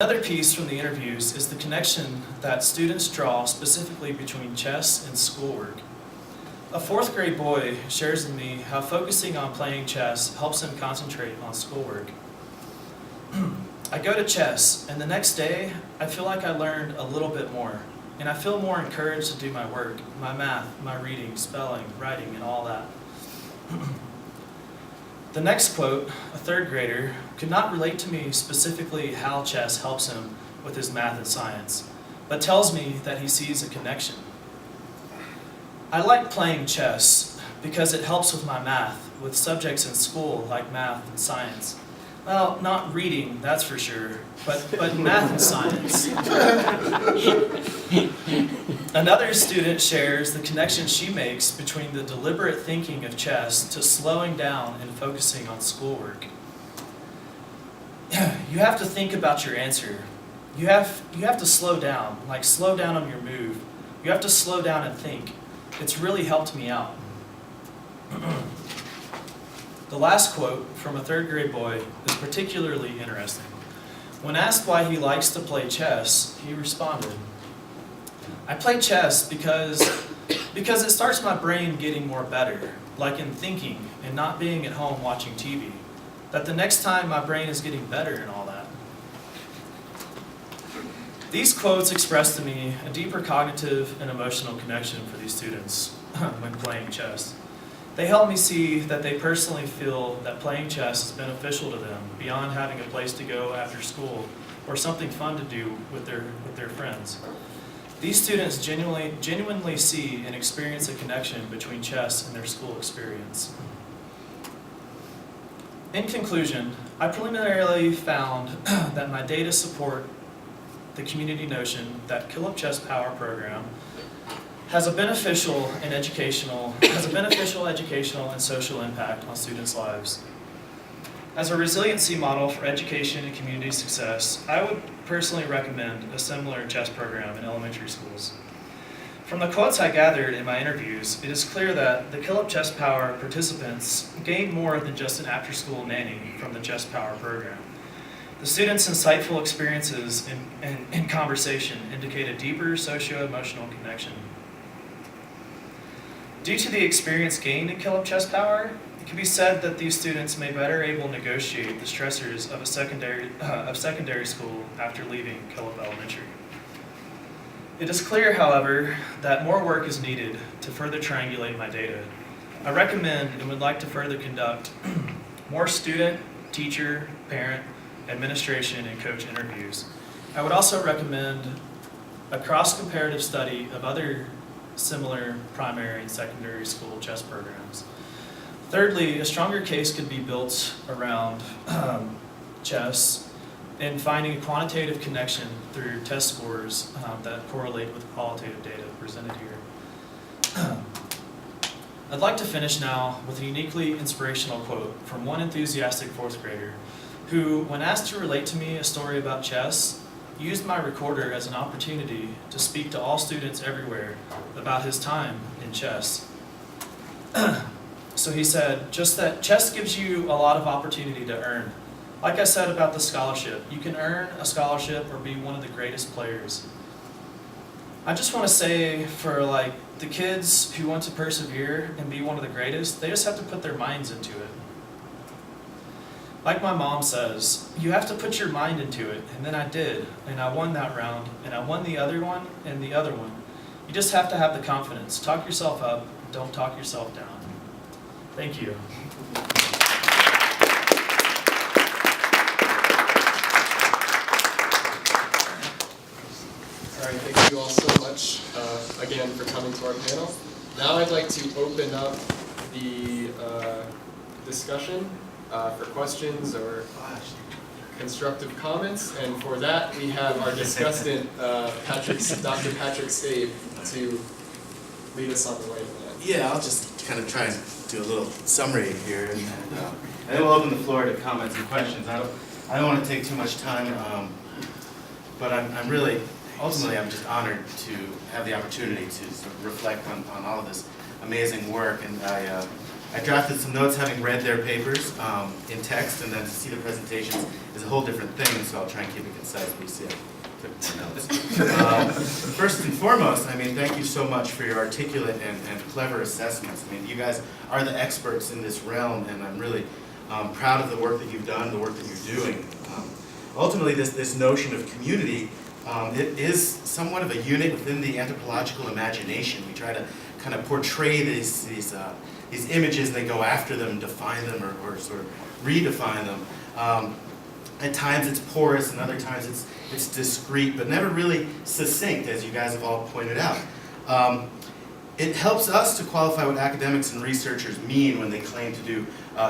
Another piece from the interviews is the connection that students draw specifically between chess and schoolwork. A fourth grade boy shares with me how focusing on playing chess helps him concentrate on schoolwork. I go to chess, and the next day I feel like I learned a little bit more, and I feel more encouraged to do my work, my math, my reading, spelling, writing, and all that. The next quote, a third grader, could not relate to me specifically how chess helps him with his math and science, but tells me that he sees a connection. I like playing chess because it helps with my math, with subjects in school like math and science. Well, not reading, that's for sure, but math and science. Another student shares the connection she makes between the deliberate thinking of chess to slowing down and focusing on schoolwork. You have to think about your answer. You have to slow down, like slow down on your move. You have to slow down and think. It's really helped me out. The last quote from a third grade boy is particularly interesting. When asked why he likes to play chess, he responded, "I play chess because it starts my brain getting more better, like in thinking and not being at home watching TV. That the next time my brain is getting better and all that." These quotes express to me a deeper cognitive and emotional connection for these students when playing chess. They help me see that they personally feel that playing chess is beneficial to them beyond having a place to go after school or something fun to do with their friends. These students genuinely see and experience a connection between chess and their school experience. In conclusion, I preliminarily found that my data support the community notion that Killip Chess Power program has a beneficial educational and social impact on students' lives. As a resiliency model for education and community success, I would personally recommend a similar chess program in elementary schools. From the quotes I gathered in my interviews, it is clear that the Killip Chess Power participants gained more than just an after-school nanny from the Chess Power program. The students' insightful experiences in conversation indicate a deeper socio-emotional connection. Due to the experience gained in Killip Chess Power, it can be said that these students may better able to negotiate the stressors of secondary school after leaving Killip Elementary. It is clear, however, that more work is needed to further triangulate my data. I recommend and would like to further conduct more student, teacher, parent, administration, and coach interviews. I would also recommend a cross-comparative study of other similar primary and secondary school chess programs. Thirdly, a stronger case could be built around chess and finding a quantitative connection through test scores that correlate with qualitative data presented here. I'd like to finish now with a uniquely inspirational quote from one enthusiastic fourth grader who, when asked to relate to me a story about chess, used my recorder as an opportunity to speak to all students everywhere about his time in chess. So he said, just that chess gives you a lot of opportunity to earn. Like I said about the scholarship, you can earn a scholarship or be one of the greatest players. I just want to say for the kids who want to persevere and be one of the greatest, they just have to put their minds into it. Like my mom says, you have to put your mind into it, and then I did, and I won that round, and I won the other one, and the other one. You just have to have the confidence. Talk yourself up, don't talk yourself down. Thank you. All right, thank you all so much again for coming to our panel. Now I'd like to open up the discussion for questions or constructive comments, and for that we have our discussant, Dr. Patrick Stabe, to lead us on the way to that. Yeah, I'll just kind of try and do a little summary here, and then we'll open the floor to comments and questions. I don't want to take too much time, but I'm really, ultimately, I'm just honored to have the opportunity to sort of reflect on all of this amazing work, and I drafted some notes having read their papers in text, and then to see the presentations is a whole different thing, and so I'll try and keep it concise, but you see I took more notes. First and foremost, I mean, thank you so much for your articulate and clever assessments. I mean, you guys are the experts in this realm, and I'm really proud of the work that you've done, the work that you're doing. Ultimately, this notion of community, it is somewhat of a unit within the anthropological imagination. We try to kind of portray these images, they go after them, define them, or sort of redefine them. At times it's porous, and other times it's discrete, but never really succinct, as you guys have all pointed out. It helps us to qualify what academics and researchers mean when they claim to do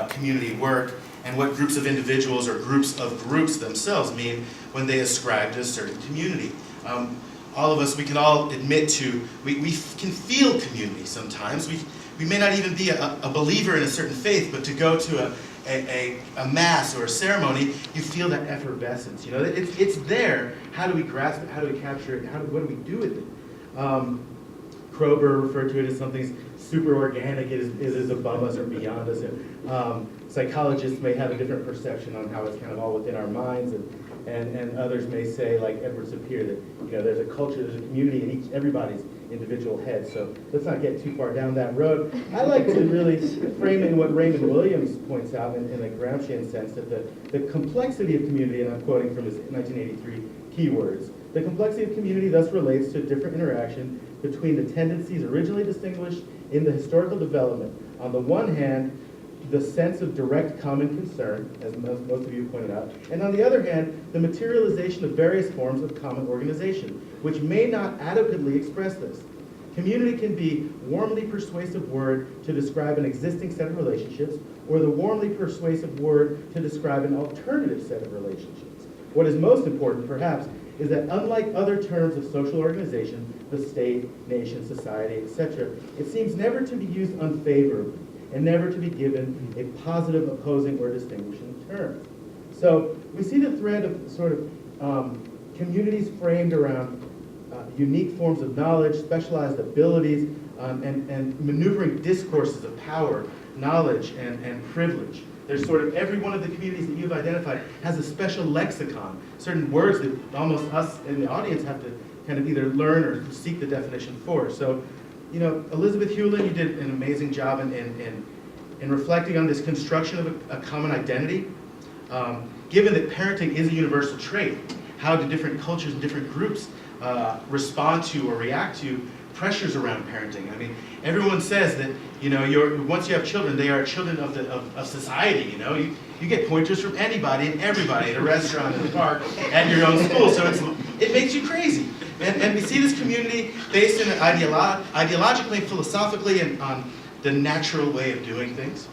community work, and what groups of individuals or groups of groups themselves mean when they ascribe to a certain community. All of us, we can all admit to, we can feel community sometimes. We may not even be a believer in a certain faith, but to go to a mass or a ceremony, you feel that effervescence. You know, it's there. How do we grasp it? How do we capture it? What do we do with it? Kroeber referred to it as something super organic. It is above us or beyond us. Psychologists may have a different perception on how it's kind of all within our minds, and others may say, like Edward Sapir, that there's a culture, there's a community in everybody's individual head. So let's not get too far down that road. I like to really frame it in what Raymond Williams points out in a Gramscian sense, that the complexity of community, and I'm quoting from his 1983 keywords, the complexity of community thus relates to a different interaction between the tendencies originally distinguished in the historical development. On the one hand, the sense of direct common concern, as most of you pointed out, and on the other hand, the materialization of various forms of common organization, which may not adequately express this. Community can be warmly persuasive word to describe an existing set of relationships, or the warmly persuasive word to describe an alternative set of relationships. What is most important, perhaps, is that unlike other terms of social organization, the state, nation, society, etc., it seems never to be used unfavorably, and never to be given a positive, opposing, or distinguishing term. So we see the thread of sort of communities framed around unique forms of knowledge, specialized abilities, and maneuvering discourses of power, knowledge, and privilege. There's sort of every one of the communities that you've identified has a special lexicon, certain words that almost us in the audience have to kind of either learn or seek the definition for. So, Elizabeth Hewlin, you did an amazing job in reflecting on this construction of a common identity. Given that parenting is a universal trait, how do different cultures and different groups respond to or react to pressures around parenting? I mean, everyone says that once you have children, they are children of society. You get pointers from anybody and everybody at a restaurant, in the park, at your own school. So it makes you crazy. And we see this community based in ideologically, philosophically, and on the natural way of doing things.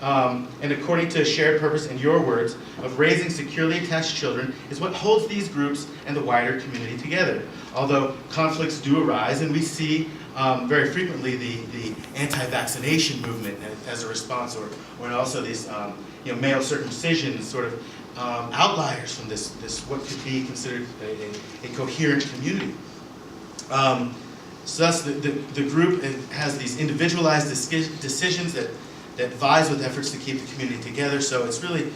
And according to a shared purpose, in your words, of raising securely attached children is what holds these groups and the wider community together. Although conflicts do arise, and we see very frequently the anti-vaccination movement as a response, or also these male circumcision sort of outliers from this what could be considered a coherent community. So thus the group has these individualized decisions that vies with efforts to keep the community together. So it's really,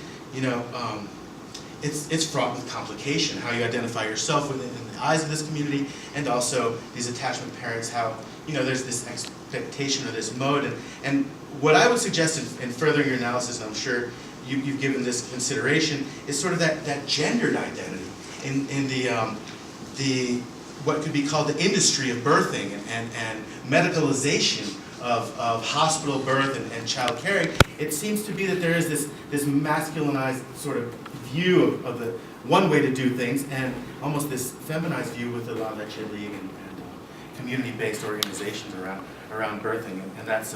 it's fraught with complication, how you identify yourself within the eyes of this community, and also these attachment parents, how, there's this expectation or this mode. And what I would suggest in furthering your analysis, and I'm sure you've given this consideration, is sort of that gendered identity in the what could be called the industry of birthing and medicalization of hospital birth and child caring. It seems to be that there is this masculinized sort of view of the one way to do things, and almost this feminized view with the La Leche League and community-based organizations around birthing, and that's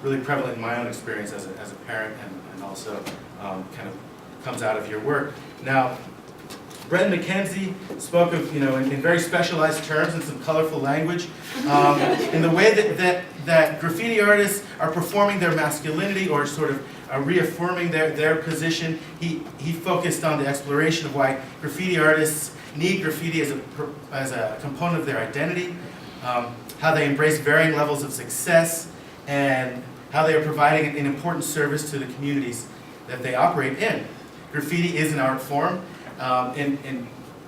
really prevalent in my own experience as a parent, and also kind of comes out of your work. Now, Brett McKenzie spoke of, in very specialized terms and some colorful language, in the way that graffiti artists are performing their masculinity or sort of reaffirming their position. He focused on the exploration of why graffiti artists need graffiti as a component of their identity, how they embrace varying levels of success, and how they are providing an important service to the communities that they operate in. Graffiti is an art form. In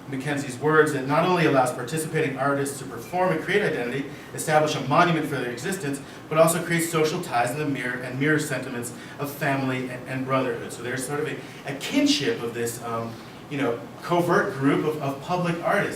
Mackenzie's words, it not only allows participating artists to perform and create identity, establish a monument for their existence, but also creates social ties in the mirror sentiments of family and brotherhood. So there's sort of a kinship of this, covert group of public artists.